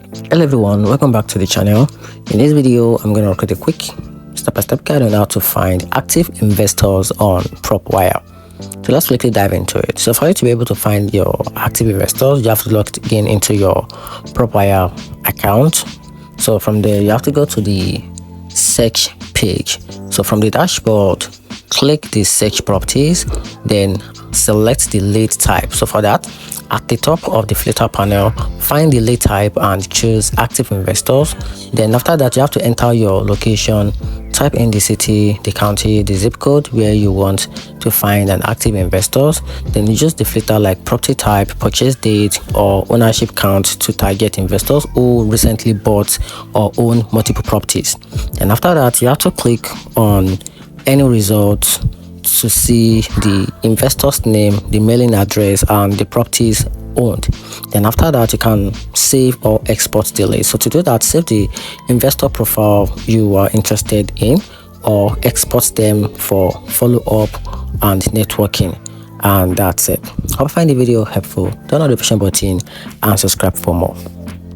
Hello everyone, welcome back to the channel. In this video I'm going to create a quick step-by-step guide on how to find active investors on Propwire. So let's quickly dive into it. So for you to be able to find your active investors, you have to log in into your Propwire account. So from there you have to go to the search page. So from the dashboard, click the search properties, then select the lead type. So for that, at the top of the filter panel, find the lead type and choose active investors. Then after that, you have to enter your location, type in the city, the county, the zip code where you want to find an active investors. Then you use the filter like property type, purchase date, or ownership count to target investors who recently bought or own multiple properties. And after that, you have to click on any results to see the investor's name, the mailing address, and the properties owned. Then after that, you can save or export the list. So to do that, save the investor profile you are interested in or export them for follow-up and networking. And that's it. Hope you find the video helpful. Turn on the notification button and subscribe for more.